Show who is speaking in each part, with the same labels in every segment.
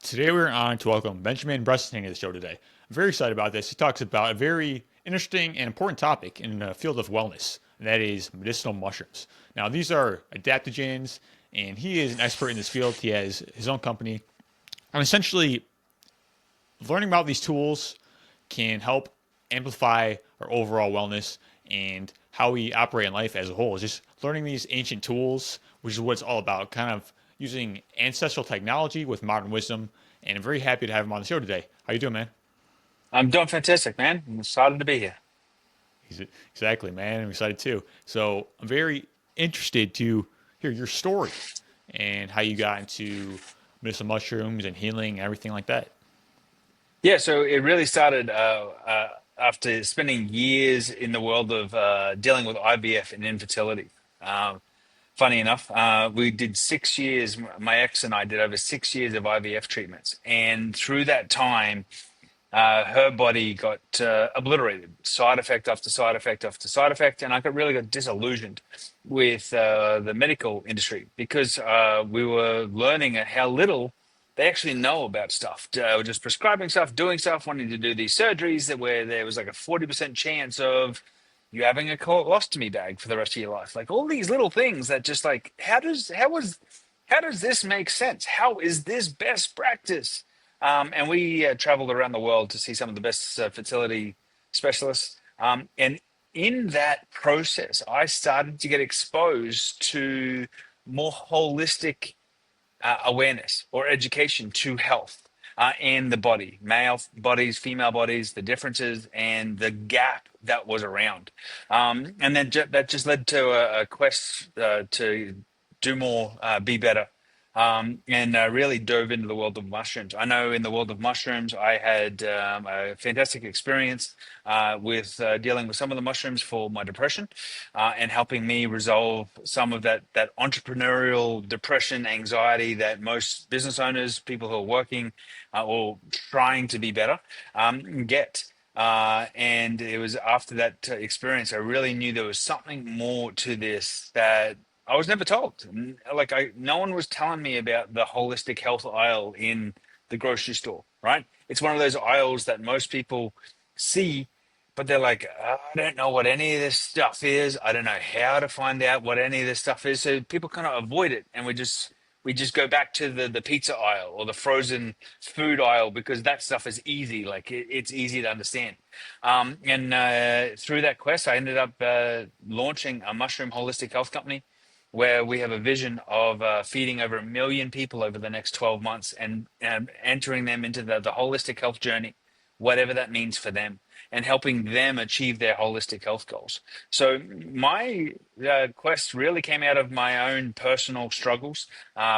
Speaker 1: Today we're on to welcome Benjamin Bressington to the show today. I'm very excited about this. He talks about a very interesting and important topic in the field of wellness, and that is medicinal mushrooms. Now, these are adaptogens, and he is an expert in this field. He has his own company, and essentially, learning about these tools can help amplify our overall wellness and how we operate in life as a whole. Just learning these ancient tools, which is what it's all about, kind of using ancestral technology with modern wisdom. And I'm very happy to have him on the show today. How you doing, man?
Speaker 2: I'm doing fantastic, man. I'm excited to be here.
Speaker 1: Exactly, man. I'm excited too. So I'm very interested to hear your story and how you got into medicinal mushrooms and healing and everything like that.
Speaker 2: Yeah, so it really started after spending years in the world of dealing with IVF and infertility. Um, Funny enough, we did 6 years, my ex and I did over 6 years of IVF treatments. And through that time, her body got obliterated, side effect after side effect after side effect, and I got disillusioned with the medical industry because we were learning how little they actually know about stuff. Just prescribing stuff, doing stuff, wanting to do these surgeries that where there was like a 40% chance of you having a colostomy bag for the rest of your life. Like all these little things that just like how does this make sense? How is this best practice? And we traveled around the world to see some of the best fertility specialists. And in that process, I started to get exposed to more holistic awareness or education to health and the body, male bodies, female bodies, the differences, and the gap that was around. And then that just led to a quest to do more, be better, and really dove into the world of mushrooms. I know in the world of mushrooms, I had a fantastic experience with dealing with some of the mushrooms for my depression and helping me resolve some of that entrepreneurial depression, anxiety that most business owners, people who are working or trying to be better, get. And it was after that experience, I really knew there was something more to this that I was never told. No one was telling me about the holistic health aisle in the grocery store, right? It's one of those aisles that most people see, but they're like, I don't know what any of this stuff is. I don't know how to find out what any of this stuff is. So people kind of avoid it, and we just go back to the pizza aisle or the frozen food aisle because that stuff is easy. Like it's easy to understand. And through that quest, I ended up launching a mushroom holistic health company where we have a vision of feeding over 1 million people over the next 12 months and entering them into the holistic health journey, whatever that means for them, and helping them achieve their holistic health goals. So my quest really came out of my own personal struggles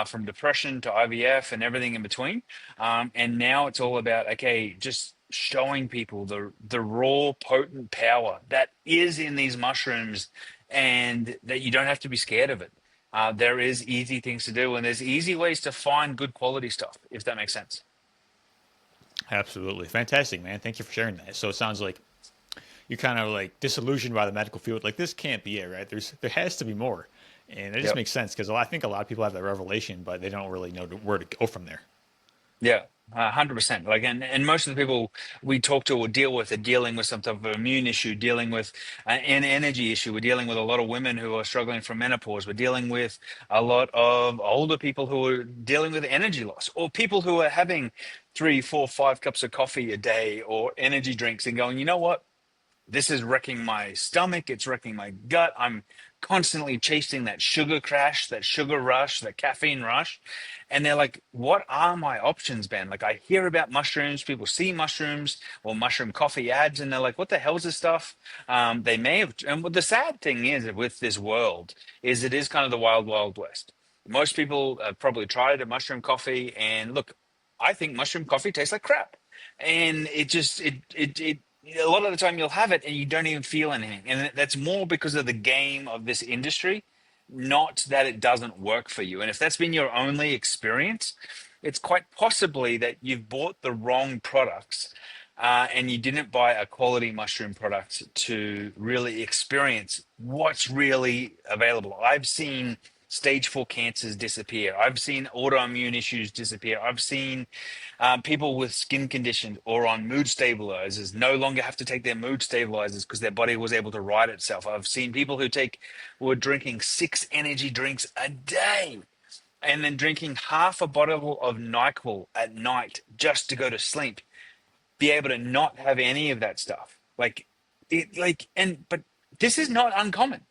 Speaker 2: from depression to IVF and everything in between. And now it's all about, okay, just showing people the raw potent power that is in these mushrooms and that you don't have to be scared of it. There is easy things to do, and there's easy ways to find good quality stuff, if that makes sense.
Speaker 1: Absolutely. Fantastic, man. Thank you for sharing that. So it sounds like you're kind of like disillusioned by the medical field. Like this can't be it, right? There has to be more. And it just
Speaker 2: Yep.
Speaker 1: makes sense because I think a lot of people have that revelation, but they don't really know where to go from there.
Speaker 2: Yeah, 100%. Like, and most of the people we talk to or deal with are dealing with some type of immune issue, dealing with an energy issue. We're dealing with a lot of women who are struggling from menopause. We're dealing with a lot of older people who are dealing with energy loss, or people who are having 3, 4, 5 cups of coffee a day or energy drinks and going, you know what? This is wrecking my stomach. It's wrecking my gut. I'm constantly chasing that sugar crash, that sugar rush, that caffeine rush. And they're like, what are my options, Ben? Like, I hear about mushrooms. People see mushrooms or mushroom coffee ads, and they're like, what the hell is this stuff? They may have. And what the sad thing is with this world is it is kind of the wild, wild west. Most people probably tried a mushroom coffee, and look, I think mushroom coffee tastes like crap, and it just it a lot of the time you'll have it and you don't even feel anything, and that's more because of the game of this industry, not that it doesn't work for you. And if that's been your only experience, it's quite possibly that you've bought the wrong products, and you didn't buy a quality mushroom product to really experience what's really available. I've seen stage 4 cancers disappear. I've seen autoimmune issues disappear. I've seen people with skin conditions or on mood stabilizers no longer have to take their mood stabilizers because their body was able to right itself. I've seen people who were drinking 6 energy drinks a day and then drinking half a bottle of NyQuil at night just to go to sleep, be able to not have any of that stuff. But this is not uncommon.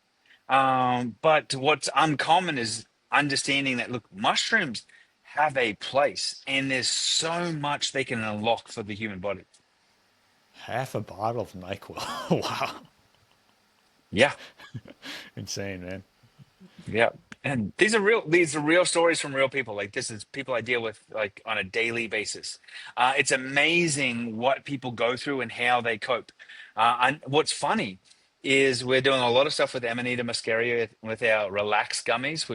Speaker 2: But what's uncommon is understanding that, look, mushrooms have a place and there's so much they can unlock for the human body.
Speaker 1: Half a bottle of NyQuil. Wow.
Speaker 2: Yeah.
Speaker 1: Insane, man.
Speaker 2: Yeah. And these are real stories from real people. Like, this is people I deal with like on a daily basis. It's amazing what people go through and how they cope. And what's funny is we're doing a lot of stuff with Amanita muscaria with our relax gummies,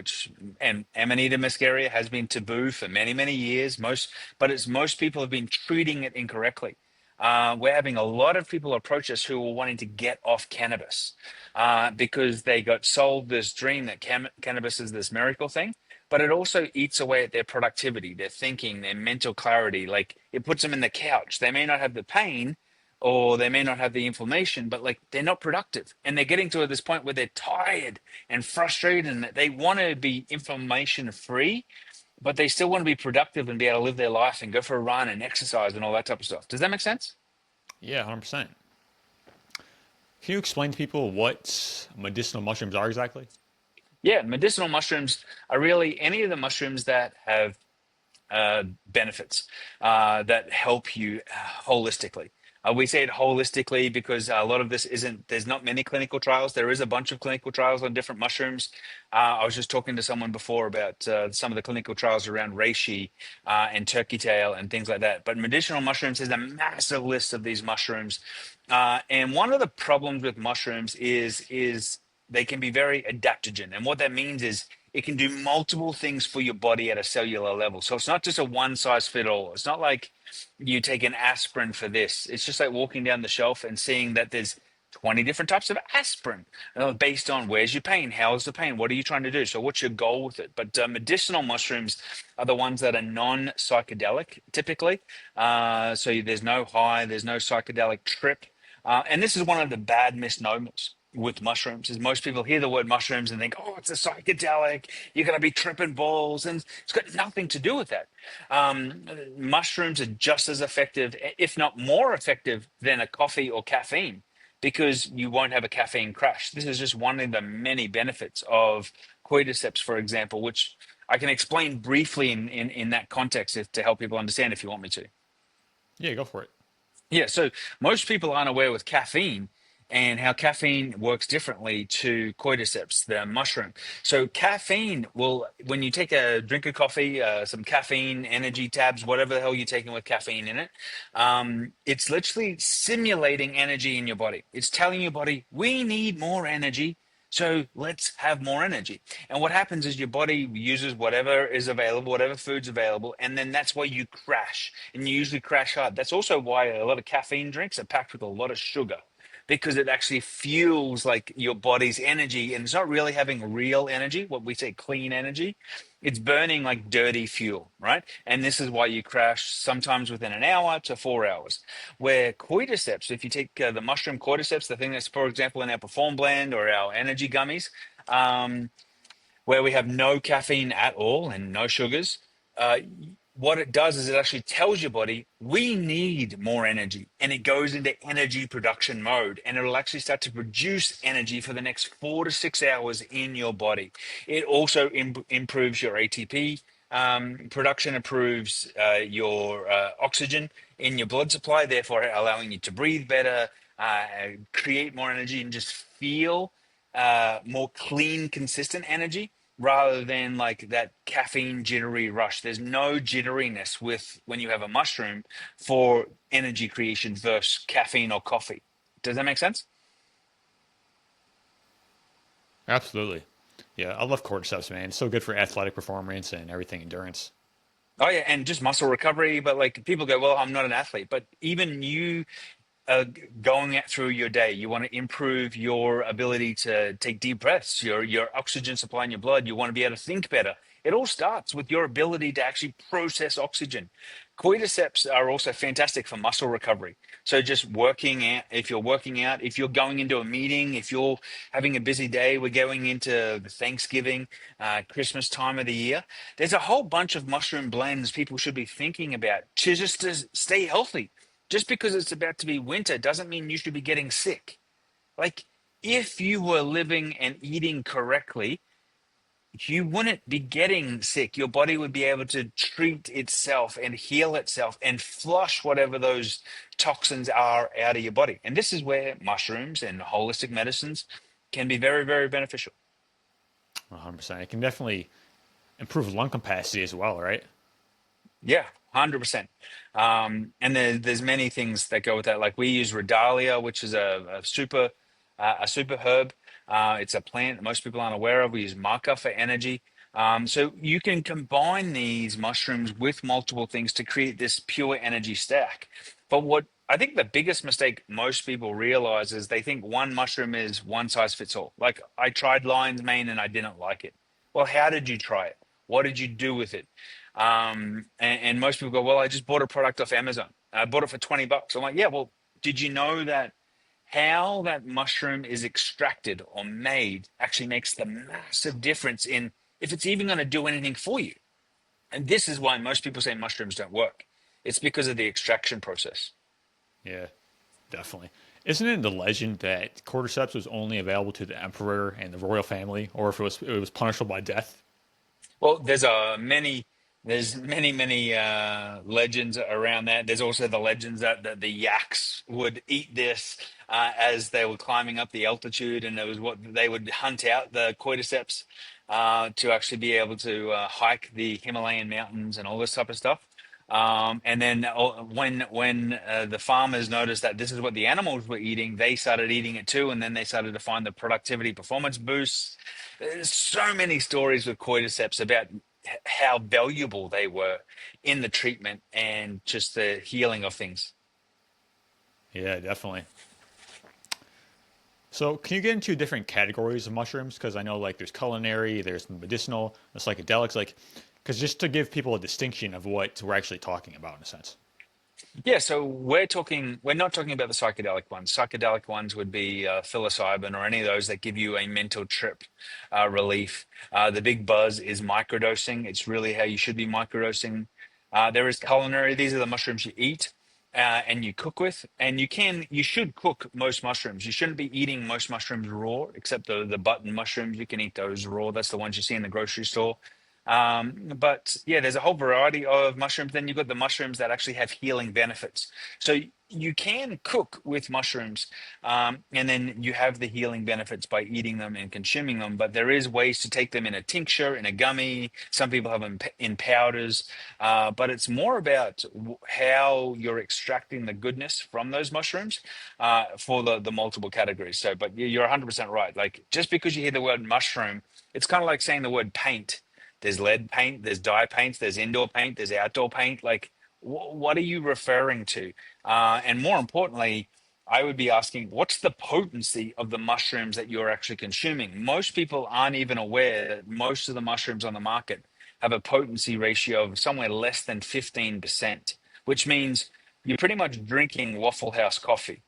Speaker 2: and Amanita muscaria has been taboo for many, many years. Most people have been treating it incorrectly. We're having a lot of people approach us who are wanting to get off cannabis because they got sold this dream that cannabis is this miracle thing, but it also eats away at their productivity, their thinking, their mental clarity. Like, it puts them in the couch. They may not have the pain or they may not have the inflammation, but like, they're not productive. And they're getting to this point where they're tired and frustrated and they want to be inflammation free, but they still want to be productive and be able to live their life and go for a run and exercise and all that type of stuff. Does that make sense?
Speaker 1: Yeah, 100%. Can you explain to people what medicinal mushrooms are exactly?
Speaker 2: Yeah, medicinal mushrooms are really any of the mushrooms that have benefits that help you holistically. We say it holistically because a lot of this isn't, there's not many clinical trials. There is a bunch of clinical trials on different mushrooms. I was just talking to someone before about some of the clinical trials around reishi and turkey tail and things like that. But medicinal mushrooms is a massive list of these mushrooms. And one of the problems with mushrooms is they can be very adaptogen. And what that means is it can do multiple things for your body at a cellular level. So it's not just a one size fit all. It's not like you take an aspirin for this. It's just like walking down the shelf and seeing that there's 20 different types of aspirin based on where's your pain, how's the pain, what are you trying to do? So what's your goal with it? But medicinal mushrooms are the ones that are non-psychedelic typically. So there's no high, there's no psychedelic trip. And this is one of the bad misnomers with mushrooms is most people hear the word mushrooms and think, oh, it's a psychedelic, you're going to be tripping balls, and it's got nothing to do with that. Mushrooms are just as effective, if not more effective, than a coffee or caffeine because you won't have a caffeine crash. This is just one of the many benefits of cordyceps, for example, which I can explain briefly in that context to help people understand if you want me to.
Speaker 1: Yeah, go for it.
Speaker 2: Yeah, so most people aren't aware with caffeine and how caffeine works differently to cordyceps, the mushroom. So caffeine will, when you take a drink of coffee, some caffeine, energy tabs, whatever the hell you're taking with caffeine in it, it's literally simulating energy in your body. It's telling your body, we need more energy. So let's have more energy. And what happens is your body uses whatever is available, whatever food's available, and then that's why you crash. And you usually crash hard. That's also why a lot of caffeine drinks are packed with a lot of sugar because it actually fuels like your body's energy and it's not really having real energy, what we say clean energy. It's burning like dirty fuel, right? And this is why you crash sometimes within an hour to 4 hours. Where cordyceps, if you take the mushroom cordyceps, the thing that's, for example, in our Perform blend or our energy gummies, where we have no caffeine at all and no sugars, uh, what it does is it actually tells your body, we need more energy. And it goes into energy production mode and it'll actually start to produce energy for the next 4 to 6 hours in your body. It also improves your ATP production, improves your oxygen in your blood supply, therefore allowing you to breathe better, create more energy, and just feel more clean, consistent energy rather than like that caffeine jittery rush. There's no jitteriness with when you have a mushroom for energy creation versus caffeine or coffee. Does that make sense?
Speaker 1: Absolutely. Yeah, I love cordyceps, man. It's so good for athletic performance and everything endurance.
Speaker 2: Oh yeah, and just muscle recovery. But like people go, well, I'm not an athlete. But even you going out through your day. You want to improve your ability to take deep breaths, your oxygen supply in your blood. You want to be able to think better. It all starts with your ability to actually process oxygen. Cordyceps are also fantastic for muscle recovery. So just working out, if you're going into a meeting, if you're having a busy day, we're going into the Thanksgiving, Christmas time of the year. There's a whole bunch of mushroom blends people should be thinking about to stay healthy. Just because it's about to be winter doesn't mean you should be getting sick. Like, if you were living and eating correctly, you wouldn't be getting sick. Your body would be able to treat itself and heal itself and flush whatever those toxins are out of your body. And this is where mushrooms and holistic medicines can be very, very beneficial.
Speaker 1: 100%. It can definitely improve lung capacity as well, right?
Speaker 2: Yeah, 100%. And there's many things that go with that. Like we use Redalia, which is a super herb. It's a plant that most people aren't aware of. We use maca for energy. So you can combine these mushrooms with multiple things to create this pure energy stack. But what I think the biggest mistake most people realize is they think one mushroom is one size fits all. Like I tried lion's mane and I didn't like it. Well, how did you try it? What did you do with it? And most people go, well, I just bought a product off Amazon. I bought it for $20. I'm like, yeah, well, did you know that how that mushroom is extracted or made actually makes the massive difference in if it's even going to do anything for you? And this is why most people say mushrooms don't work. It's because of the extraction process.
Speaker 1: Yeah, definitely. Isn't it the legend that cordyceps was only available to the emperor and the royal family, or if it was punishable by death?
Speaker 2: Well, there's many legends around that. There's also the legends that the yaks would eat this as they were climbing up the altitude, and it was what they would hunt out the cordyceps to actually be able to hike the Himalayan mountains and all this type of stuff. And then when the farmers noticed that this is what the animals were eating, they started eating it too, and then they started to find the productivity performance boosts. There's so many stories with cordyceps about how valuable they were in the treatment and just the healing of things.
Speaker 1: Yeah, definitely. So, can you get into different categories of mushrooms? Because I know like there's culinary, there's medicinal, there's psychedelics. Like, because just to give people a distinction of what we're actually talking about in a sense.
Speaker 2: Yeah, so we're not talking about the psychedelic ones. Psychedelic ones would be psilocybin or any of those that give you a mental trip relief. The big buzz is microdosing. It's really how you should be microdosing. There is culinary. These are the mushrooms you eat and you cook with, and you should cook most mushrooms. You shouldn't be eating most mushrooms raw, except the button mushrooms. You can eat those raw. That's the ones you see in the grocery store. But yeah, there's a whole variety of mushrooms. Then you've got the mushrooms that actually have healing benefits. So you can cook with mushrooms, and then you have the healing benefits by eating them and consuming them. But there is ways to take them in a tincture, in a gummy. Some people have them in powders. But it's more about how you're extracting the goodness from those mushrooms for the multiple categories. So, but you're 100% right. Like just because you hear the word mushroom, it's kind of like saying the word paint. There's lead paint, there's dye paints, there's indoor paint, there's outdoor paint. Like, what are you referring to? And more importantly, I would be asking, what's the potency of the mushrooms that you're actually consuming? Most people aren't even aware that most of the mushrooms on the market have a potency ratio of somewhere less than 15%, which means you're pretty much drinking Waffle House coffee,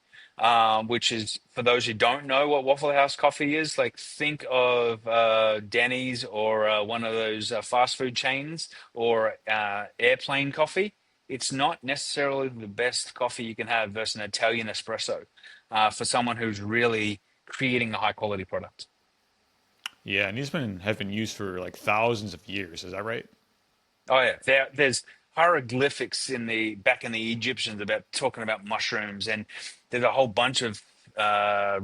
Speaker 2: which is, for those who don't know what Waffle House coffee is, like think of Denny's or one of those fast food chains or airplane coffee. It's not necessarily the best coffee you can have versus an Italian espresso for someone who's really creating a high quality product.
Speaker 1: Yeah, and have been used for like thousands of years. Is that right?
Speaker 2: Oh yeah, there's hieroglyphics in the back in the Egyptians about talking about mushrooms, and there's a whole bunch of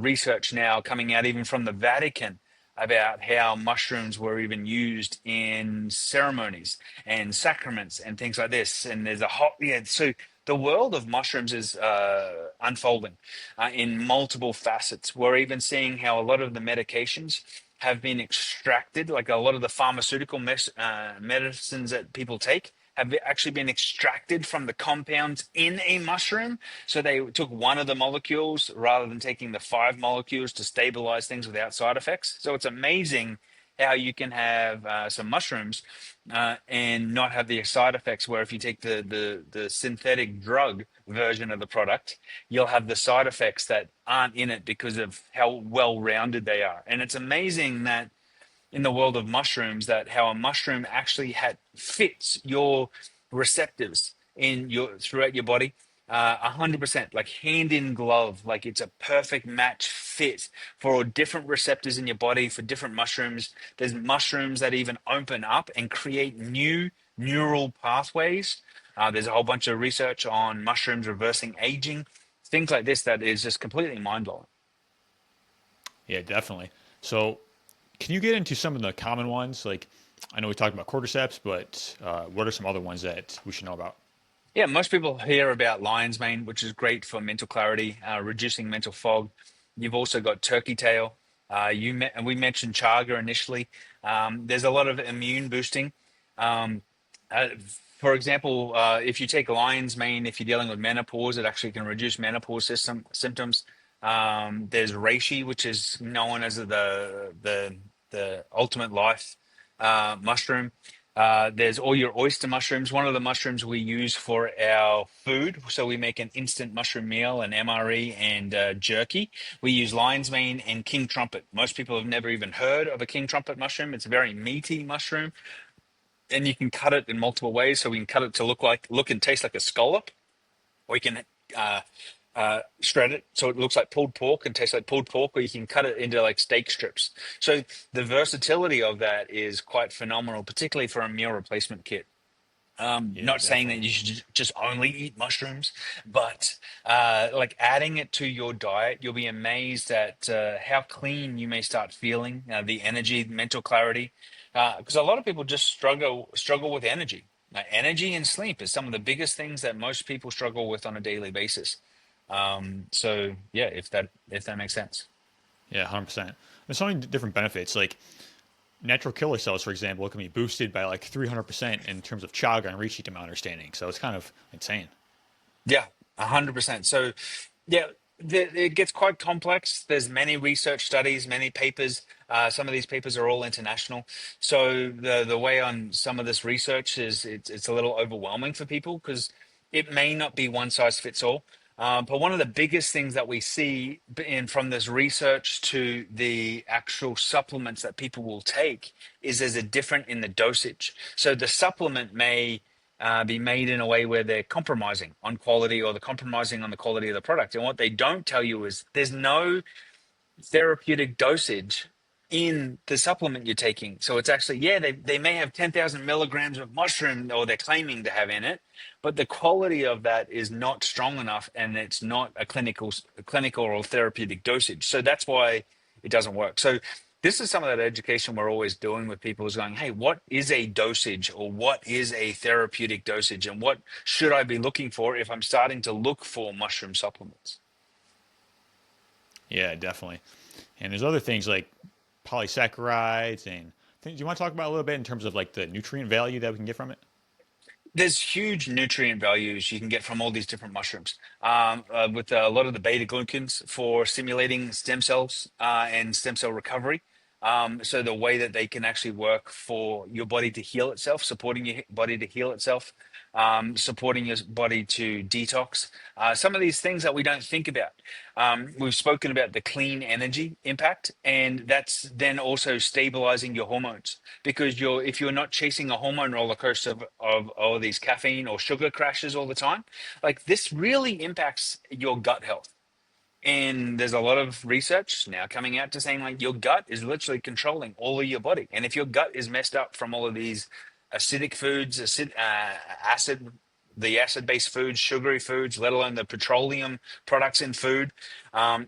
Speaker 2: research now coming out even from the Vatican about how mushrooms were even used in ceremonies and sacraments and things like this. And there's a whole yeah, so the world of mushrooms is unfolding in multiple facets. We're even seeing how a lot of the medications have been extracted, like a lot of the pharmaceutical medicines that people take have actually been extracted from the compounds in a mushroom. So they took one of the molecules rather than taking the five molecules to stabilize things without side effects. So it's amazing how you can have some mushrooms and not have the side effects. Where if you take the synthetic drug version of the product, you'll have the side effects that aren't in it because of how well rounded they are. And it's amazing that in the world of mushrooms, that how a mushroom actually fits your receptors in your throughout your body 100%, like hand in glove. Like it's a perfect match fit for different receptors in your body for different mushrooms. There's mushrooms that even open up and create new neural pathways. There's a whole bunch of research on mushrooms reversing aging, things like this that is just completely mind-blowing.
Speaker 1: Yeah, definitely. So, can you get into some of the common ones? Like, I know we talked about cordyceps, but what are some other ones that we should know about?
Speaker 2: Yeah, most people hear about lion's mane, which is great for mental clarity, reducing mental fog. You've also got turkey tail. And we mentioned chaga initially. There's a lot of immune boosting. Um, uh, for example, if you take lion's mane, if you're dealing with menopause, it actually can reduce menopause symptoms. There's reishi, which is known as the ultimate life mushroom. There's all your oyster mushrooms, one of the mushrooms we use for our food. So we make an instant mushroom meal, and MRE and jerky. We use lion's mane and king trumpet. Most people have never even heard of a king trumpet mushroom. It's a very meaty mushroom, and you can cut it in multiple ways. So we can cut it to look and taste like a scallop, or you can uh, shred it so it looks like pulled pork and tastes like pulled pork, or you can cut it into like steak strips. So the versatility of that is quite phenomenal, particularly for a meal replacement kit.
Speaker 1: Yeah,
Speaker 2: Not saying that
Speaker 1: definitely.
Speaker 2: you should just only eat mushrooms, but like adding it to your diet, you'll be amazed at how clean you may start feeling, the energy, mental clarity. Because a lot of people just struggle with energy. Energy and sleep is some of the biggest things that most people struggle with on a daily basis. So yeah, if that makes sense.
Speaker 1: Yeah, 100%. There's so many different benefits. Like natural killer cells, for example, can be boosted by like 300% in terms of chaga and reishi, to my understanding. So it's kind of insane.
Speaker 2: Yeah, 100%. So, yeah, it gets quite complex. There's many research studies, many papers. Some of these papers are all international. So the way on some of this research is it's a little overwhelming for people because it may not be one size fits all. But one of the biggest things that we see in from this research to the actual supplements that people will take is there's a different in the dosage. So the supplement may be made in a way where they're compromising on quality or they're compromising on the quality of the product. And what they don't tell you is there's no therapeutic dosage in the supplement you're taking. So it's actually, yeah, they may have 10,000 milligrams of mushroom, or they're claiming to have in it, but the quality of that is not strong enough, and it's not a clinical or therapeutic dosage. So that's why it doesn't work. So this is some of that education we're always doing with people, is going, hey, what is a dosage, or what is a therapeutic dosage, and what should I be looking for if I'm starting to look for mushroom supplements?
Speaker 1: Yeah, definitely. And there's other things like polysaccharides and things. Do you want to talk about a little bit in terms of like the nutrient value that we can get from it?
Speaker 2: There's huge nutrient values you can get from all these different mushrooms, with a lot of the beta glucans for stimulating stem cells and stem cell recovery. So the way that they can actually work for your body to heal itself, supporting your body to heal itself, supporting your body to detox. Some of these things that we don't think about. We've spoken about the clean energy impact, and that's then also stabilizing your hormones, because if you're not chasing a hormone roller coaster of all these caffeine or sugar crashes all the time, like this really impacts your gut health. And there's a lot of research now coming out to saying like your gut is literally controlling all of your body. And if your gut is messed up from all of these acidic foods, the acid-based foods, sugary foods, let alone the petroleum products in food,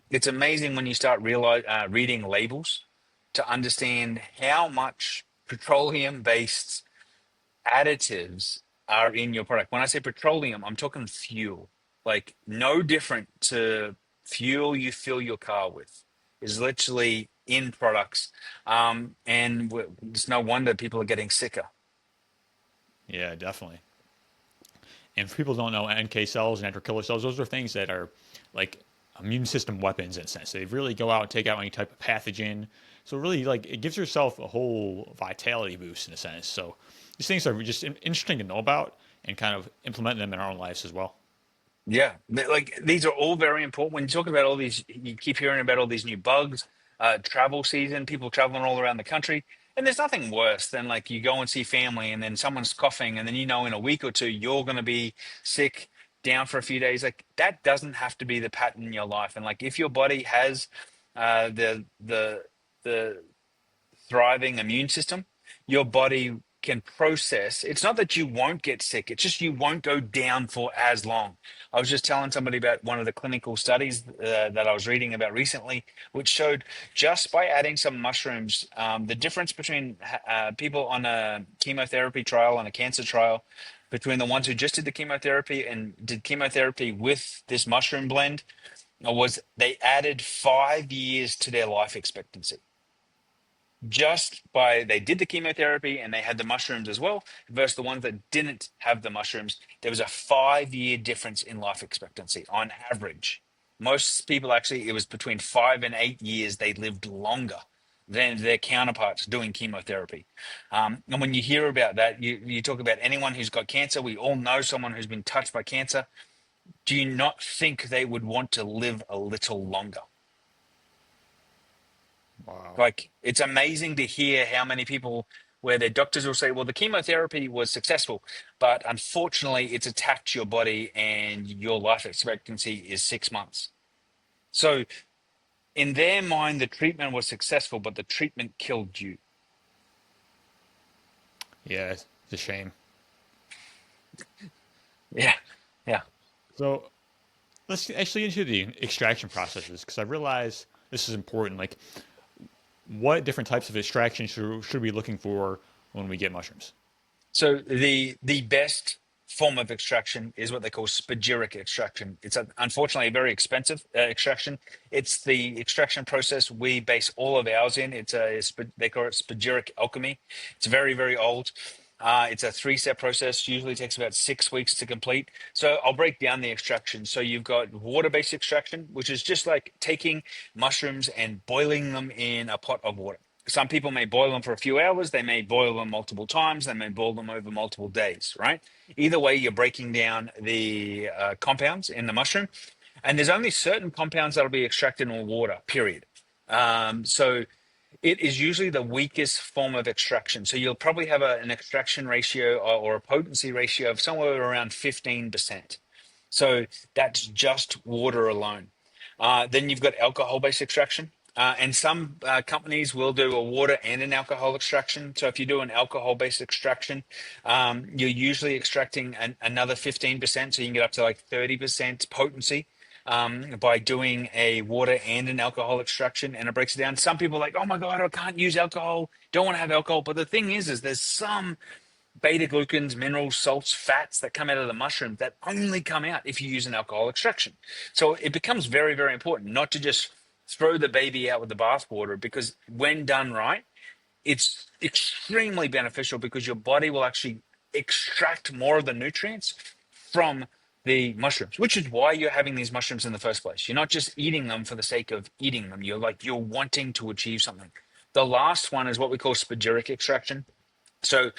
Speaker 2: it's amazing when you start reading labels to understand how much petroleum-based additives are in your product. When I say petroleum, I'm talking fuel. Like no different to fuel you fill your car with is literally in products. And it's no wonder people are getting sicker.
Speaker 1: Yeah, definitely. And for people who don't know, NK cells and natural killer cells, those are things that are like immune system weapons in a sense. They really go out and take out any type of pathogen. So really, like it gives yourself a whole vitality boost in a sense. So these things are just interesting to know about and kind of implement them in our own lives as well.
Speaker 2: Yeah, like these are all very important. When you're talking about all these, you keep hearing about all these new bugs, travel season, people traveling all around the country. And there's nothing worse than like you go and see family and then someone's coughing and then in a week or two you're going to be sick, down for a few days. Like that doesn't have to be the pattern in your life. And like if your body has the thriving immune system, your body can process. It's not that you won't get sick, it's just you won't go down for as long. I was just telling somebody about one of the clinical studies that I was reading about recently, which showed just by adding some mushrooms, the difference between people on a chemotherapy trial and a cancer trial, between the ones who just did the chemotherapy and did chemotherapy with this mushroom blend, was they added 5 years to their life expectancy just by they did the chemotherapy and they had the mushrooms as well versus the ones that didn't have the mushrooms. There was a 5 year difference in life expectancy on average. Most people actually, it was between 5 and 8 years they lived longer than their counterparts doing chemotherapy. And when you hear about that, you talk about anyone who's got cancer. We all know someone who's been touched by cancer. Do you not think they would want to live a little longer?
Speaker 1: Wow.
Speaker 2: Like it's amazing to hear how many people where their doctors will say, well, the chemotherapy was successful, but unfortunately it's attacked your body and your life expectancy is 6 months. So in their mind, the treatment was successful, but the treatment killed you.
Speaker 1: Yeah, it's a shame.
Speaker 2: Yeah. Yeah.
Speaker 1: So let's actually get into the extraction processes because I realize this is important. Like, what different types of extraction should we be looking for when we get mushrooms?
Speaker 2: So the best form of extraction is what they call spagyric extraction. It's unfortunately a very expensive extraction. It's the extraction process we base all of ours in. They call it spagyric alchemy. It's very very old. It's a three-step process. Usually takes about 6 weeks to complete. So I'll break down the extraction. So you've got water-based extraction, which is just like taking mushrooms and boiling them in a pot of water. Some people may boil them for a few hours. They may boil them multiple times. They may boil them over multiple days, right? Either way, you're breaking down the compounds in the mushroom. And there's only certain compounds that'll be extracted in water, period. So it is usually the weakest form of extraction. So you'll probably have an extraction ratio or a potency ratio of somewhere around 15%. So that's just water alone. Then you've got alcohol-based extraction. And some companies will do a water and an alcohol extraction. So if you do an alcohol-based extraction, you're usually extracting another 15%. So you can get up to like 30% potency by doing a water and an alcohol extraction. And it breaks it down. Some people are like, oh my God, I can't use alcohol. Don't want to have alcohol. But the thing is there's some beta glucans, minerals, salts, fats that come out of the mushroom that only come out if you use an alcohol extraction. So it becomes very, very important not to just throw the baby out with the bathwater, because when done right, it's extremely beneficial because your body will actually extract more of the nutrients from the mushrooms, which is why you're having these mushrooms in the first place. You're not just eating them for the sake of eating them. You're wanting to achieve something. The last one is what we call spagyric extraction. So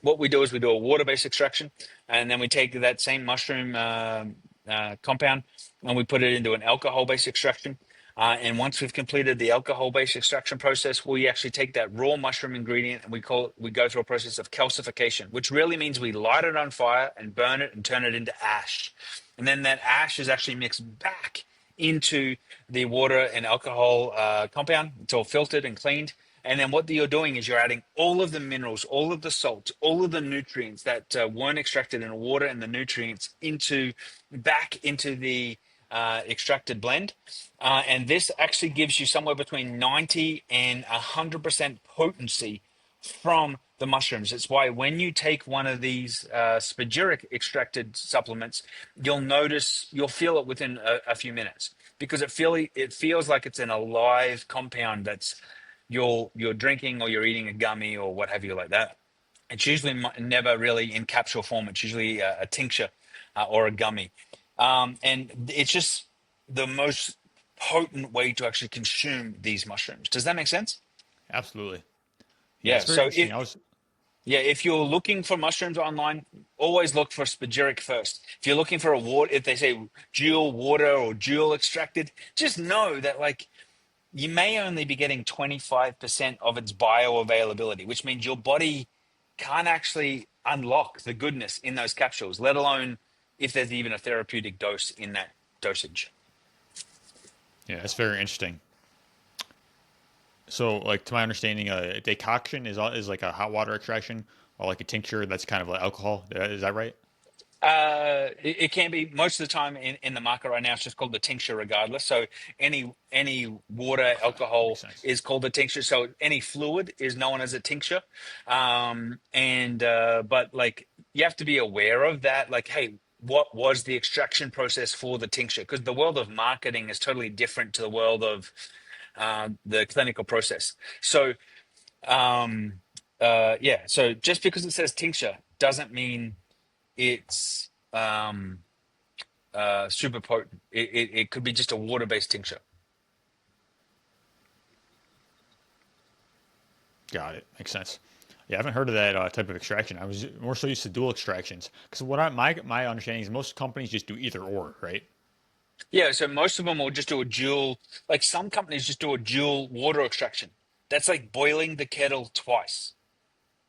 Speaker 2: what we do is we do a water-based extraction, and then we take that same mushroom compound and we put it into an alcohol-based extraction. And once we've completed the alcohol-based extraction process, we actually take that raw mushroom ingredient and we go through a process of calcification, which really means we light it on fire and burn it and turn it into ash. And then that ash is actually mixed back into the water and alcohol compound. It's all filtered and cleaned. And then what you're doing is you're adding all of the minerals, all of the salts, all of the nutrients that weren't extracted in water and the nutrients back into the extracted blend. And this actually gives you somewhere between 90 and 100% potency from the mushrooms. It's why when you take one of these spagyric extracted supplements, you'll feel it within a few minutes, because it feels like it's an alive compound that's you're drinking or you're eating a gummy or what have you like that. It's usually never really in capsule form. It's usually a tincture. or a gummy. And it's just the most potent way to actually consume these mushrooms. Does that make sense?
Speaker 1: Absolutely. Yeah,
Speaker 2: Yeah.
Speaker 1: it's very
Speaker 2: So
Speaker 1: interesting. I was
Speaker 2: yeah, if you're looking for mushrooms online, always look for spagyric first. If you're looking for a water, if they say dual water or dual extracted, just know that like you may only be getting 25% of its bioavailability, which means your body can't actually unlock the goodness in those capsules, let alone if there's even a therapeutic dose in that dosage.
Speaker 1: Yeah, it's very interesting. So, like to my understanding, a decoction is like a hot water extraction, or like a tincture that's kind of like alcohol. Is that right?
Speaker 2: It can be most of the time in the market right now. It's just called the tincture, regardless. So any water,
Speaker 1: Okay, makes
Speaker 2: alcohol
Speaker 1: sense.
Speaker 2: is called a tincture. So any fluid is known as a tincture. And but like you have to be aware of that. Like, hey, what was the extraction process for the tincture? Because the world of marketing is totally different to the world of the clinical process. So yeah. So just because it says tincture doesn't mean it's super potent. It could be just a water-based tincture.
Speaker 1: Got it. Makes sense. Yeah, I haven't heard of that type of extraction. I was more so used to dual extractions because my understanding is most companies just do either or, right?
Speaker 2: Yeah, so most of them will just do a dual, like some companies just do a dual water extraction. That's like boiling the kettle twice.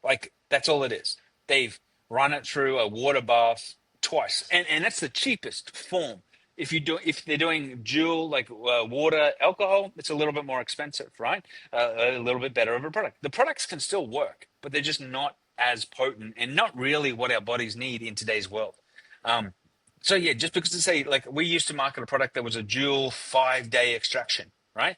Speaker 2: Like that's all it is. They've run it through a water bath twice, and that's the cheapest form. If they're doing dual like water alcohol, it's a little bit more expensive, right? A little bit better of a product. The products can still work, but they're just not as potent and not really what our bodies need in today's world. Um, so yeah, just because to say like we used to market a product that was a dual 5 day extraction, right?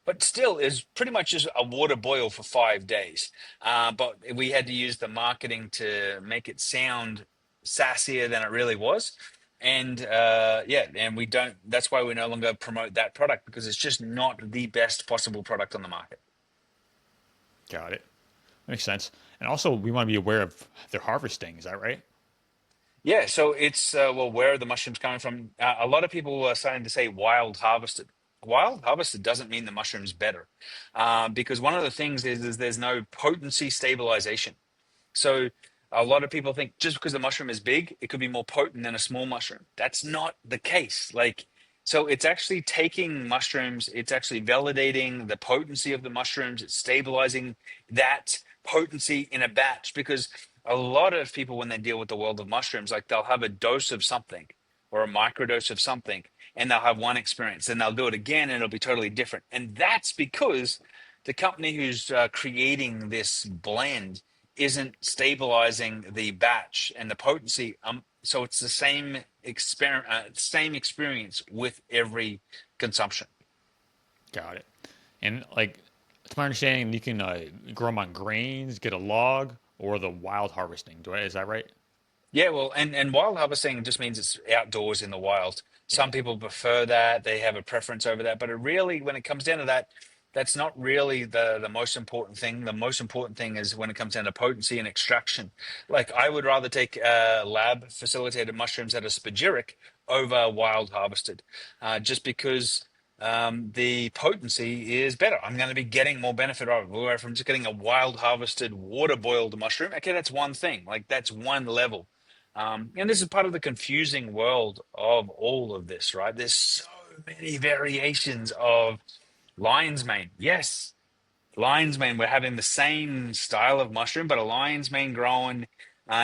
Speaker 2: But still is pretty much just a water boil for 5 days. But we had to use the marketing to make it sound sassier than it really was. And yeah, and we don't, that's why we no longer promote that product because it's just not the best possible product on the market.
Speaker 1: Got it. Makes sense. And also, we want to be aware of their harvesting. Is that right?
Speaker 2: Yeah, so it's well, where are the mushrooms coming from? A lot of people are starting to say wild harvested. Wild harvested doesn't mean the mushroom's better, because one of the things is there's no potency stabilization. So a lot of people think just because the mushroom is big, it could be more potent than a small mushroom. That's not the case. Like, so it's actually taking mushrooms, it's actually validating the potency of the mushrooms, it's stabilizing that potency in a batch because a lot of people, when they deal with the world of mushrooms, like they'll have a dose of something or a microdose of something and they'll have one experience, then they'll do it again and it'll be totally different. And that's because the company who's creating this blend isn't stabilizing the batch and the potency. So it's the same experience with every consumption.
Speaker 1: Got it. And like, to my understanding, you can grow them on grains, get a log, or the wild harvesting. Is that right?
Speaker 2: Yeah, well, and wild harvesting just means it's outdoors in the wild.
Speaker 1: Yeah.
Speaker 2: Some people prefer that; they have a preference over that. But it really, when it comes down to that, that's not really the most important thing. The most important thing is when it comes down to potency and extraction. Like I would rather take lab facilitated mushrooms that are spagyric over wild harvested, just because the potency is better. I'm going to be getting more benefit out of it. From just getting a wild harvested water boiled mushroom. Okay, that's one thing. Like that's one level. And this is part of the confusing world of all of this, right? There's so many variations of lion's mane. Yes, lion's mane. We're having the same style of mushroom, but a lion's mane grown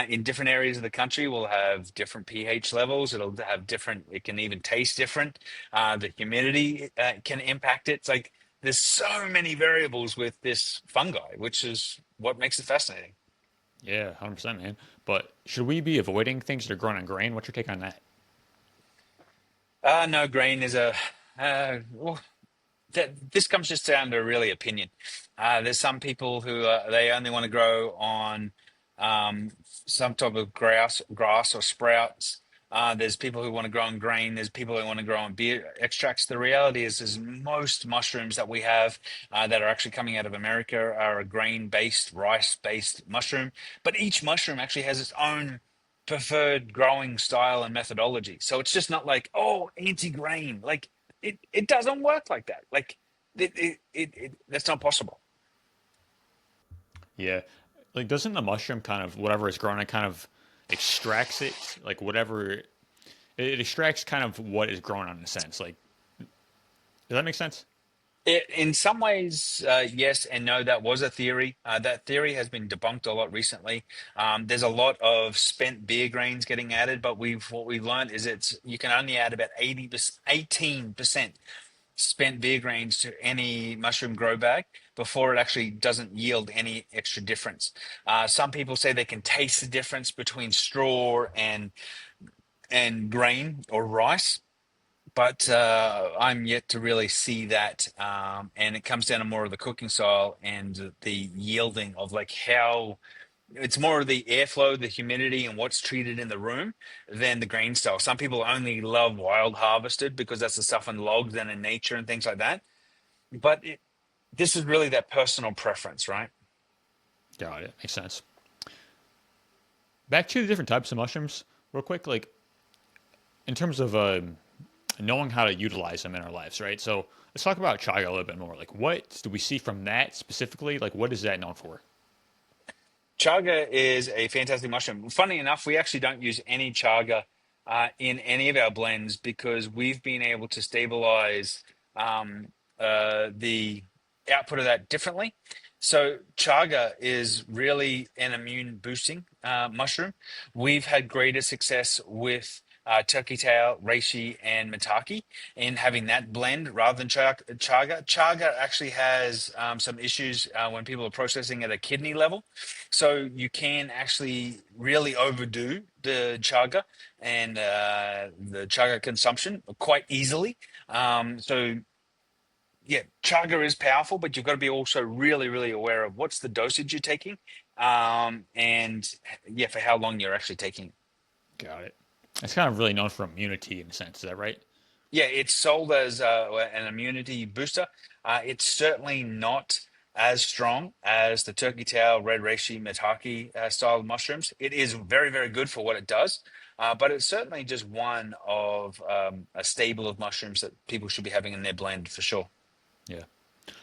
Speaker 2: in different areas of the country will have different pH levels. It'll have different, it can even taste different. The humidity can impact it. It's like there's so many variables with this fungi, which is what makes it fascinating.
Speaker 1: Yeah, 100%, man. But should we be avoiding things that are grown on grain? What's your take on that?
Speaker 2: No, grain is a well, this comes just down to really opinion. There's some people who they only want to grow on some type of grass or sprouts. There's people who want to grow on grain. There's people who want to grow on beer extracts. The reality is most mushrooms that we have that are actually coming out of America are a grain-based, rice-based mushroom. But each mushroom actually has its own preferred growing style and methodology. So it's just not like, oh, anti-grain. Like it doesn't work like that. Like that's not possible.
Speaker 1: Yeah. Like, doesn't the mushroom kind of, whatever it's growing, it kind of extracts it? Like, whatever, it extracts kind of what is growing on in a sense. Like, does that make sense?
Speaker 2: In some ways, yes and no. That was a theory. That theory has been debunked a lot recently. There's a lot of spent beer grains getting added, but what we've learned is it's you can only add about 18% spent beer grains to any mushroom grow bag before it actually doesn't yield any extra difference. Some people say they can taste the difference between straw and grain or rice, but I'm yet to really see that. And it comes down to more of the cooking style and the yielding of like how it's more of the airflow, the humidity, and what's treated in the room than the grain style. Some people only love wild harvested because that's the stuff in logs and in nature and things like that. But this is really that personal preference, right?
Speaker 1: Got it. Makes sense. Back to the different types of mushrooms, real quick. Like, in terms of knowing how to utilize them in our lives, right? So let's talk about chaga a little bit more. Like, what do we see from that specifically? Like, what is that known for?
Speaker 2: Chaga is a fantastic mushroom. Funny enough, we actually don't use any chaga in any of our blends because we've been able to stabilize um, the output of that differently. So chaga is really an immune boosting mushroom. We've had greater success with turkey tail, reishi, and maitake in having that blend rather than chaga. Chaga actually has some issues when people are processing at a kidney level. So you can actually really overdo the chaga and the chaga consumption quite easily. So yeah, chaga is powerful, but you've got to be also really, really aware of what's the dosage you're taking, and yeah, for how long you're actually taking.
Speaker 1: Got it. It's kind of really known for immunity in a sense. Is that right?
Speaker 2: Yeah, it's sold as an immunity booster. It's certainly not as strong as the turkey tail, red reishi, maitake style mushrooms. It is very, very good for what it does, but it's certainly just one of a stable of mushrooms that people should be having in their blend for sure.
Speaker 1: Yeah.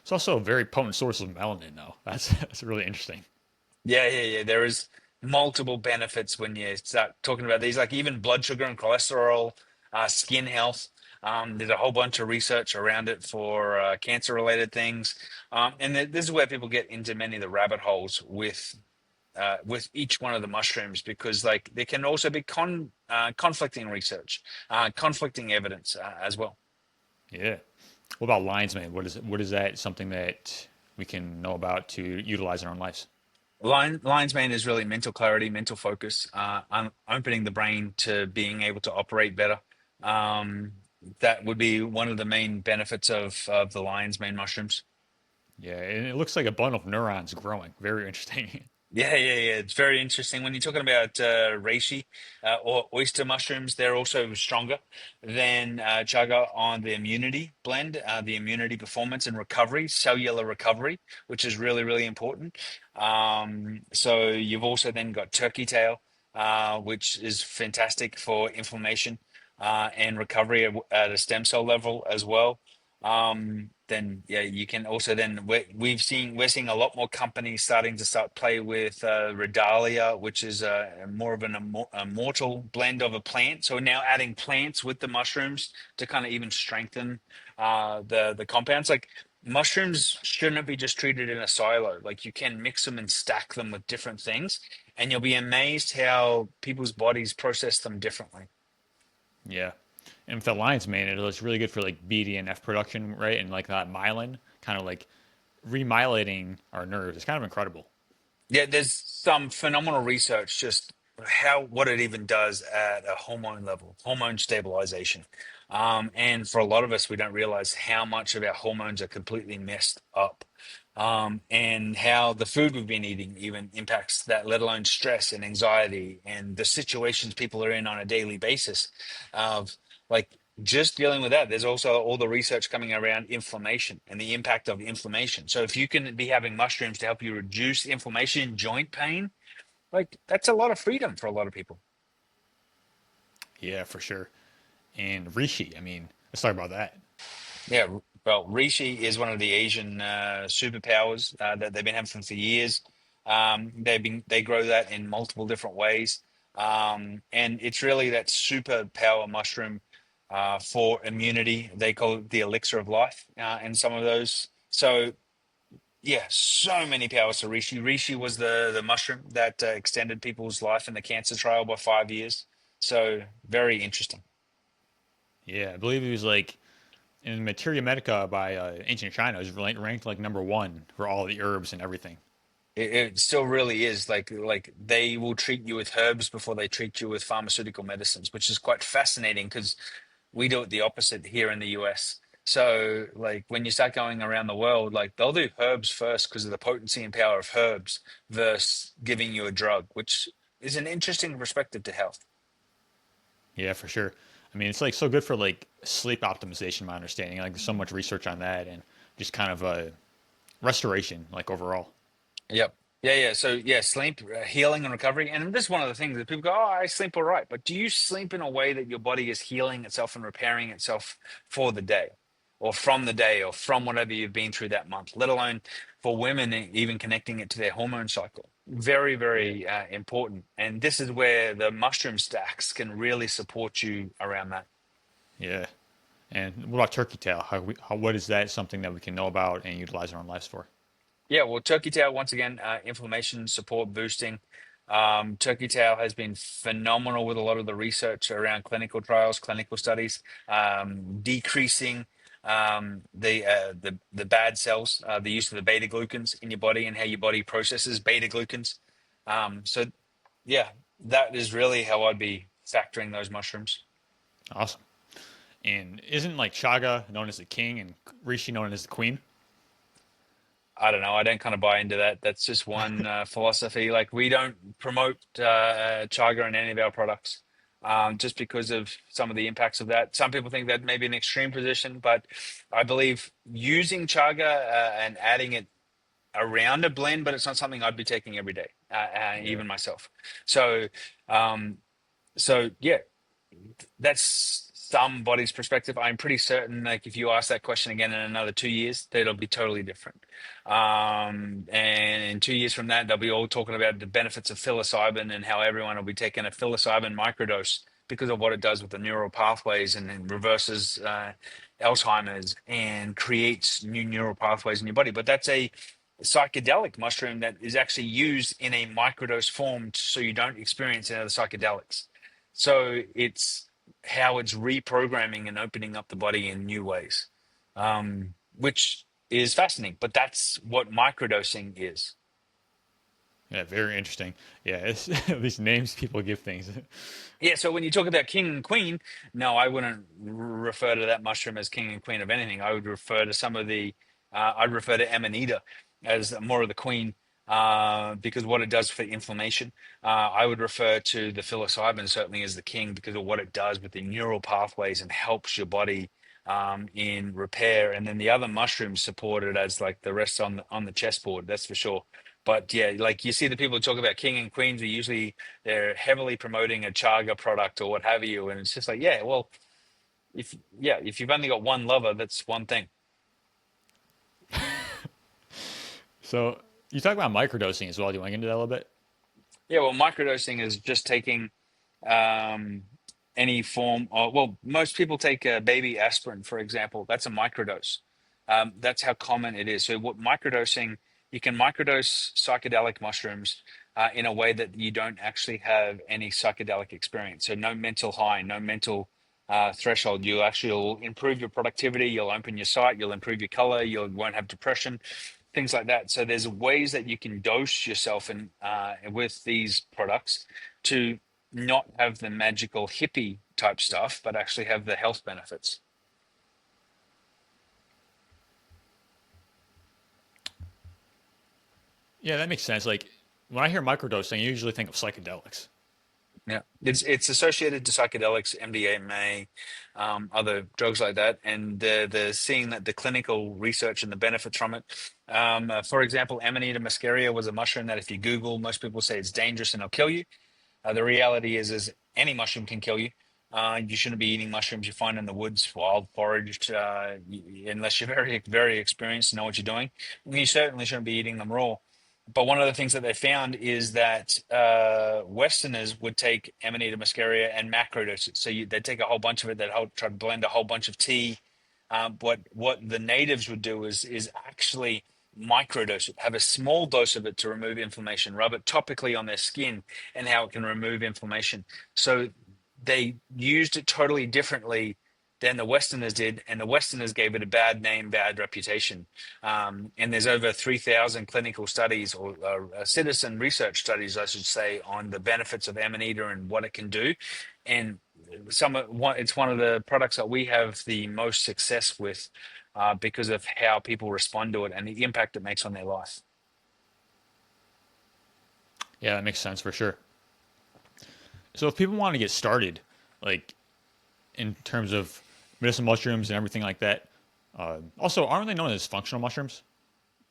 Speaker 1: It's also a very potent source of melanin, though. That's really interesting.
Speaker 2: Yeah, yeah, yeah. There is multiple benefits when you start talking about these, like even blood sugar and cholesterol, skin health. There's a whole bunch of research around it for cancer-related things, and this is where people get into many of the rabbit holes with each one of the mushrooms because, like, there can also be conflicting research, conflicting evidence as well.
Speaker 1: Yeah. What about lion's mane? What is that? Something that we can know about to utilize in our own lives?
Speaker 2: Lion's mane is really mental clarity, mental focus, opening the brain to being able to operate better. Um, that would be one of the main benefits of the lion's mane mushrooms.
Speaker 1: Yeah, and it looks like a bundle of neurons growing. Very interesting.
Speaker 2: Yeah, yeah, yeah. It's very interesting. When you're talking about reishi or oyster mushrooms, they're also stronger than chaga on the immunity blend, the immunity performance and recovery, cellular recovery, which is really, really important. So you've also then got turkey tail, which is fantastic for inflammation and recovery at a stem cell level as well. Then yeah, you can also then we're seeing a lot more companies start play with Redalia, which is more of an immortal blend of a plant. So we're now adding plants with the mushrooms to kind of even strengthen the compounds. Like mushrooms shouldn't be just treated in a silo. Like you can mix them and stack them with different things, and you'll be amazed how people's bodies process them differently.
Speaker 1: Yeah. And with the lion's mane, it's really good for like BDNF production, right? And like that myelin, kind of like remyelinating our nerves. It's kind of incredible.
Speaker 2: Yeah, there's some phenomenal research just how what it even does at a hormone level, hormone stabilization. And for a lot of us, we don't realize how much of our hormones are completely messed up. And how the food we've been eating even impacts that, let alone stress and anxiety and the situations people are in on a daily basis. Of like just dealing with that, there's also all the research coming around inflammation and the impact of inflammation. So if you can be having mushrooms to help you reduce inflammation, joint pain, like that's a lot of freedom for a lot of people.
Speaker 1: Yeah, for sure. And reishi, I mean, let's talk about that.
Speaker 2: Yeah, well, reishi is one of the Asian superpowers that they've been having for years. They grow that in multiple different ways, and it's really that superpower mushroom for immunity. They call it the elixir of life, and some of those. So yeah, so many powers to reishi. Reishi was the mushroom that extended people's life in the cancer trial by 5 years. So very interesting.
Speaker 1: Yeah, I believe it was like in Materia Medica by ancient China, it was ranked like number one for all the herbs and everything.
Speaker 2: It still really is like they will treat you with herbs before they treat you with pharmaceutical medicines, which is quite fascinating because we do it the opposite here in the US. So like when you start going around the world, like they'll do herbs first because of the potency and power of herbs versus giving you a drug, which is an interesting perspective to health.
Speaker 1: Yeah, for sure. I mean, it's like so good for like sleep optimization, my understanding. Like there's so much research on that and just kind of restoration, like overall.
Speaker 2: Yep. Yeah, yeah. So yeah, sleep, healing and recovery. And this is one of the things that people go, "Oh, I sleep all right." But do you sleep in a way that your body is healing itself and repairing itself for the day or from the day or from whatever you've been through that month, let alone for women, even connecting it to their hormone cycle? Very,
Speaker 1: Yeah.
Speaker 2: very important. And this is where the mushroom stacks can really support you around that.
Speaker 1: Yeah. And what about turkey tail? What is that something that we can know about and utilize in our own lives for?
Speaker 2: Yeah, well, turkey tail, once again, inflammation support boosting. Turkey tail has been phenomenal with a lot of the research around clinical trials, clinical studies, decreasing the bad cells, the use of the beta glucans in your body and how your body processes beta glucans. So yeah, that is really how I'd be factoring those mushrooms.
Speaker 1: Awesome. And isn't like chaga known as the king and reishi known as the queen?
Speaker 2: I don't know. I don't kind of buy into that. That's just one philosophy. Like we don't promote chaga in any of our products, just because of some of the impacts of that. Some people think that may be an extreme position, but I believe using chaga and adding it around a blend, but it's not something I'd be taking every day,
Speaker 1: Yeah.
Speaker 2: even myself. So, um, so yeah, that's somebody's perspective. I'm pretty certain, like, if you ask that question again in another 2 years, that it'll be totally different. And in 2 years from that, they'll be all talking about the benefits of psilocybin and how everyone will be taking a psilocybin microdose because of what it does with the neural pathways and then reverses Alzheimer's and creates new neural pathways in your body. But that's a psychedelic mushroom that is actually used in a microdose form so you don't experience any other psychedelics. So how it's reprogramming and opening up the body in new ways, which is fascinating. But that's what microdosing is.
Speaker 1: Yeah, very interesting. Yeah, it's, these names people give things.
Speaker 2: Yeah, so when you talk about king and queen, no, I wouldn't refer to that mushroom as king and queen of anything. I would refer to I'd refer to Amanita as more of the queen because what it does for inflammation. I would refer to the psilocybin certainly as the king because of what it does with the neural pathways and helps your body in repair. And then the other mushrooms support it as like the rest on the chessboard, that's for sure. But yeah, like you see the people who talk about king and queens are usually they're heavily promoting a chaga product or what have you, and it's just like, yeah, well, if you've only got one lover, that's one thing.
Speaker 1: So you talk about microdosing as well. Do you want to get into that a little bit?
Speaker 2: Yeah, well, microdosing is just taking um, any form of, well, most people take a baby aspirin, for example. That's a microdose. That's how common it is. So, what microdosing, you can microdose psychedelic mushrooms in a way that you don't actually have any psychedelic experience. So, no mental high, no mental threshold. You'll improve your productivity, you'll open your sight, you'll improve your color, you won't have depression, things like that. So there's ways that you can dose yourself in with these products to not have the magical hippie type stuff, but actually have the health benefits.
Speaker 1: Yeah, that makes sense. Like when I hear microdosing, I usually think of psychedelics.
Speaker 2: Yeah, it's associated to psychedelics, MDMA, other drugs like that, and the seeing that the clinical research and the benefits from it. For example, Amanita muscaria was a mushroom that if you Google, most people say it's dangerous and it'll kill you. The reality is any mushroom can kill you. You shouldn't be eating mushrooms you find in the woods, wild foraged, unless you're very, very experienced and know what you're doing. You certainly shouldn't be eating them raw. But one of the things that they found is that Westerners would take Amanita muscaria and macrodose it. So they'd take a whole bunch of it, they'd try to blend a whole bunch of tea. What the natives would do is actually microdose it, have a small dose of it to remove inflammation, rub it topically on their skin, and how it can remove inflammation. So they used it totally differently than the Westerners did, and the Westerners gave it a bad name, bad reputation. And there's over 3,000 clinical studies or citizen research studies, I should say, on the benefits of Amanita and what it can do. And it's one of the products that we have the most success with because of how people respond to it and the impact it makes on their life.
Speaker 1: Yeah, that makes sense for sure. So if people want to get started, like in terms of medicinal mushrooms and everything like that, also aren't they known as functional mushrooms?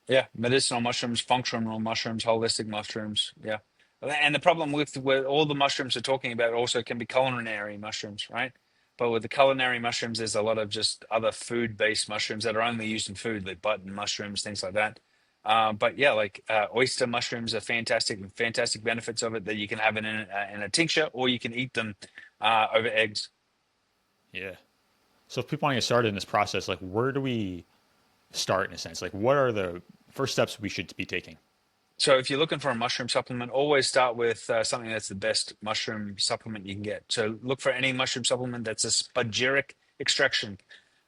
Speaker 2: Yeah, medicinal mushrooms, functional mushrooms, holistic mushrooms. Yeah. And the problem with all the mushrooms we're talking about also can be culinary mushrooms, right? But with the culinary mushrooms, there's a lot of just other food-based mushrooms that are only used in food, like button mushrooms, things like that. But yeah, like oyster mushrooms are fantastic, fantastic benefits of it that you can have in a tincture, or you can eat them over eggs.
Speaker 1: Yeah. So if people want to get started in this process, like where do we start in a sense? Like what are the first steps we should be taking?
Speaker 2: So if you're looking for a mushroom supplement, always start with something that's the best mushroom supplement you can get. So look for any mushroom supplement that's a spagyric extraction.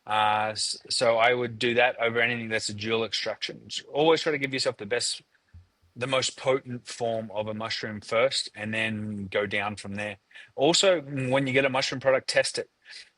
Speaker 2: So I would do that over anything that's a dual extraction. Always try to give yourself the most potent form of a mushroom first, and then go down from there. Also, when you get a mushroom product, test it.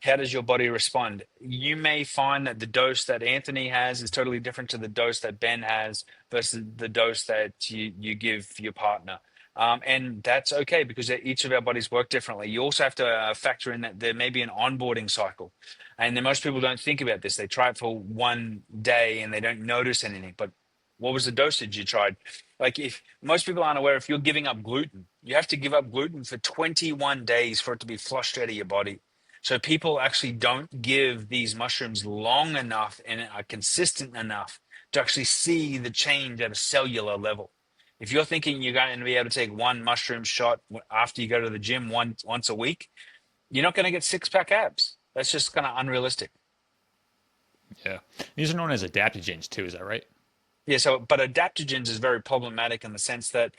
Speaker 2: How does your body respond? You may find that the dose that Anthony has is totally different to the dose that Ben has versus the dose that you give your partner. And that's okay because each of our bodies work differently. You also have to factor in that there may be an onboarding cycle. And then most people don't think about this. They try it for one day and they don't notice anything. But what was the dosage you tried? Like, if most people aren't aware, if you're giving up gluten, you have to give up gluten for 21 days for it to be flushed out of your body. So people actually don't give these mushrooms long enough and are consistent enough to actually see the change at a cellular level. If you're thinking you're going to be able to take one mushroom shot after you go to the gym once a week, you're not going to get six-pack abs. That's just kind of unrealistic.
Speaker 1: Yeah. These are known as adaptogens too, is that right?
Speaker 2: Yeah, but adaptogens is very problematic in the sense that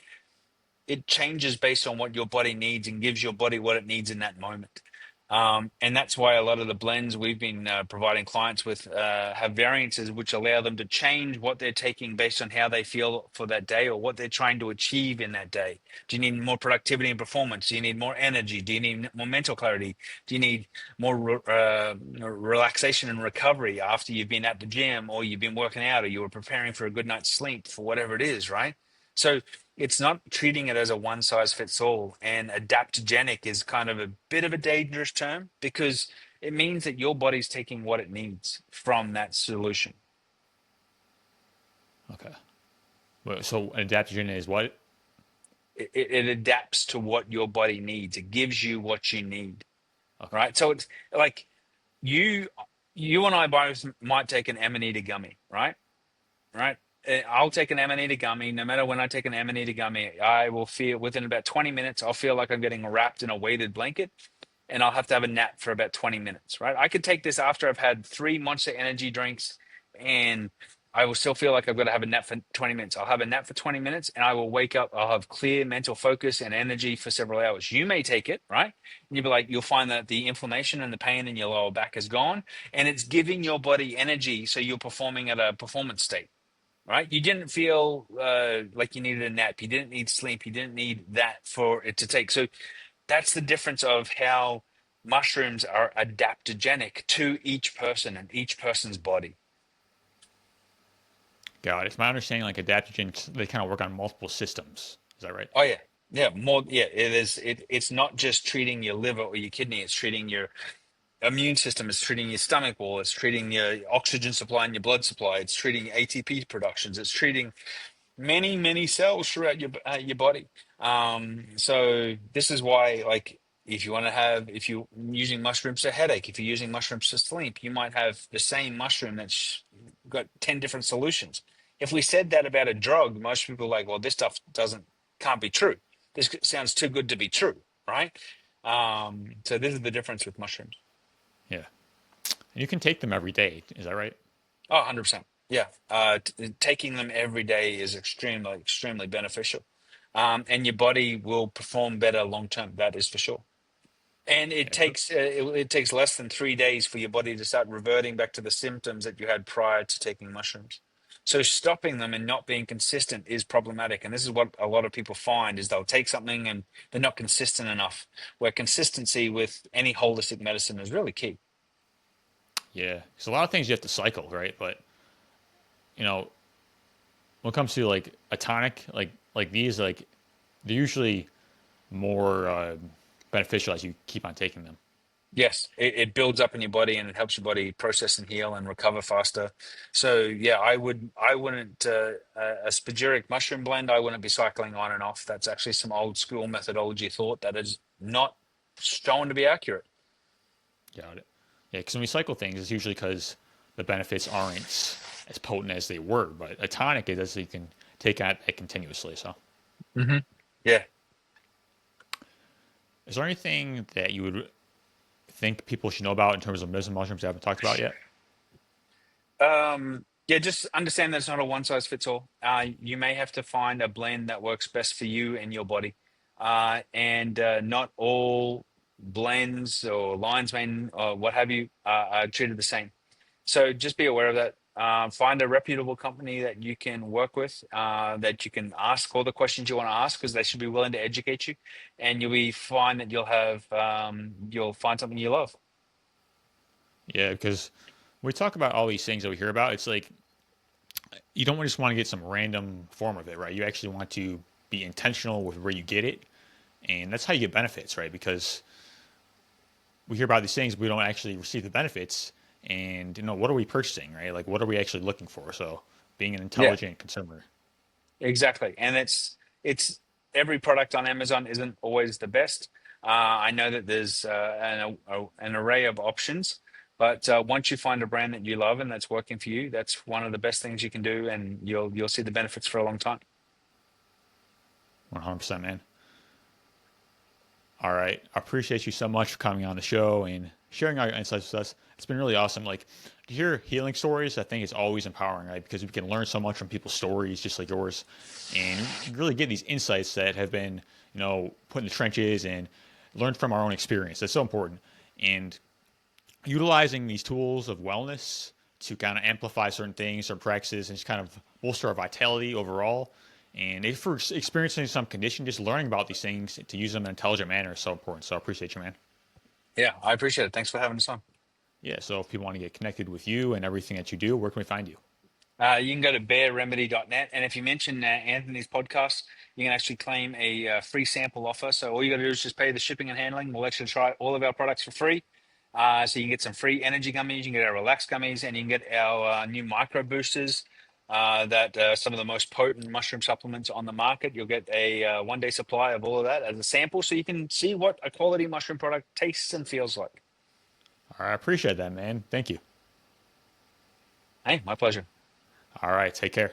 Speaker 2: it changes based on what your body needs and gives your body what it needs in that moment. And that's why a lot of the blends we've been providing clients with have variances which allow them to change what they're taking based on how they feel for that day or what they're trying to achieve in that day. Do you need more productivity and performance? Do you need more energy? Do you need more mental clarity? Do you need more relaxation and recovery after you've been at the gym or you've been working out or you were preparing for a good night's sleep for whatever it is, right? So it's not treating it as a one size fits all. And adaptogenic is kind of a bit of a dangerous term because it means that your body's taking what it needs from that solution.
Speaker 1: Okay. Well, so an adaptogen is what?
Speaker 2: It adapts to what your body needs. It gives you what you need,
Speaker 1: Okay.
Speaker 2: right? So it's like you, you and I both might take an Amanita gummy, right? Right? I'll take an Amanita gummy. No matter when I take an Amanita gummy, I will feel within about 20 minutes, I'll feel like I'm getting wrapped in a weighted blanket and I'll have to have a nap for about 20 minutes, right? I could take this after I've had three Monster Energy drinks and I will still feel like I've got to have a nap for 20 minutes. I'll have a nap for 20 minutes and I will wake up. I'll have clear mental focus and energy for several hours. You may take it, right? And you'll be like, you'll find that the inflammation and the pain in your lower back is gone and it's giving your body energy. So you're performing at a performance state, right? You didn't feel like you needed a nap. You didn't need sleep. You didn't need that for it to take. So that's the difference of how mushrooms are adaptogenic to each person and each person's body.
Speaker 1: Got it. It's my understanding like adaptogens they kind of work on multiple systems. Is that right?
Speaker 2: Oh yeah. Yeah, more yeah, it is it's not just treating your liver or your kidney, it's treating your immune system, it's treating your stomach wall, it's treating your oxygen supply and your blood supply, it's treating ATP productions, it's treating many cells throughout your body. So this is why, like, If you want to have, if you're using mushrooms for headache, if you're using mushrooms for sleep, you might have the same mushroom that's got 10 different solutions. If we said that about a drug, most people are like, well, this stuff can't be true. This sounds too good to be true, right? So this is the difference with mushrooms.
Speaker 1: Yeah. And you can take them every day. Is that right?
Speaker 2: Oh, 100%. Yeah. Taking them every day is extremely beneficial. And your body will perform better long term. That is for sure. And it
Speaker 1: Yeah.
Speaker 2: takes it takes less than 3 days for your body to start reverting back to the symptoms that you had prior to taking mushrooms. So stopping them and not being consistent is problematic. And this is what a lot of people find is they'll take something and they're not consistent enough. Where consistency with any holistic medicine is really key.
Speaker 1: Yeah. Because a lot of things you have to cycle, right? But, you know, when it comes to like a tonic, like these, like they're usually more beneficial as you keep on taking them.
Speaker 2: Yes, it builds up in your body and it helps your body process and heal and recover faster. So yeah, I wouldn't a spagyric mushroom blend. I wouldn't be cycling on and off. That's actually some old school methodology thought that is not shown to be accurate.
Speaker 1: Got it. Yeah. Because when we cycle things, it's usually because the benefits aren't as potent as they were. But a tonic is you can take it continuously. So,
Speaker 2: Hmm. Yeah.
Speaker 1: is there anything that you would think people should know about in terms of medicinal mushrooms that I haven't talked about yet?
Speaker 2: Yeah, just understand that it's not a one size fits all. You may have to find a blend that works best for you and your body. And not all blends or lines, main or what have you, are treated the same. So just be aware of that. Find a reputable company that you can work with, that you can ask all the questions you want to ask, because they should be willing to educate you, and you'll be fine that you'll find something you love.
Speaker 1: Yeah, because when we talk about all these things that we hear about, it's like you don't just want to get some random form of it, right? You actually want to be intentional with where you get it, and that's how you get benefits, right? Because we hear about these things, but we don't actually receive the benefits, and what are we purchasing, right? Like what are we actually looking for? So being an
Speaker 2: Yeah,
Speaker 1: intelligent consumer.
Speaker 2: exactly. And it's every product on Amazon isn't always the best. I know that there's an array of options, but once you find a brand that you love and that's working for you, that's one of the best things you can do, and you'll see the benefits for a long time.
Speaker 1: 100%, man. All right. I appreciate you so much for coming on the show and sharing all your insights with us. It's been really awesome. Like to hear healing stories, I think is always empowering, right? Because we can learn so much from people's stories, just like yours, and really get these insights that have been, put in the trenches and learned from our own experience. That's so important. And utilizing these tools of wellness to kind of amplify certain things or practices and just kind of bolster our vitality overall. And if we're experiencing some condition, just learning about these things to use them in an intelligent manner is so important. So I appreciate you, man.
Speaker 2: Yeah, I appreciate it. Thanks for having us on.
Speaker 1: Yeah. So if people want to get connected with you and everything that you do, where can we find you?
Speaker 2: You can go to bearremedy.net. And if you mention Anthony's podcast, you can actually claim a free sample offer. So all you got to do is just pay the shipping and handling. We'll actually try all of our products for free. So you can get some free energy gummies, you can get our relax gummies, and you can get our new micro boosters. That some of the most potent mushroom supplements on the market. You'll get a 1 day supply of all of that as a sample, so you can see what a quality mushroom product tastes and feels like.
Speaker 1: All right. I appreciate that, man. Thank you.
Speaker 2: Hey, my pleasure.
Speaker 1: All right. Take care.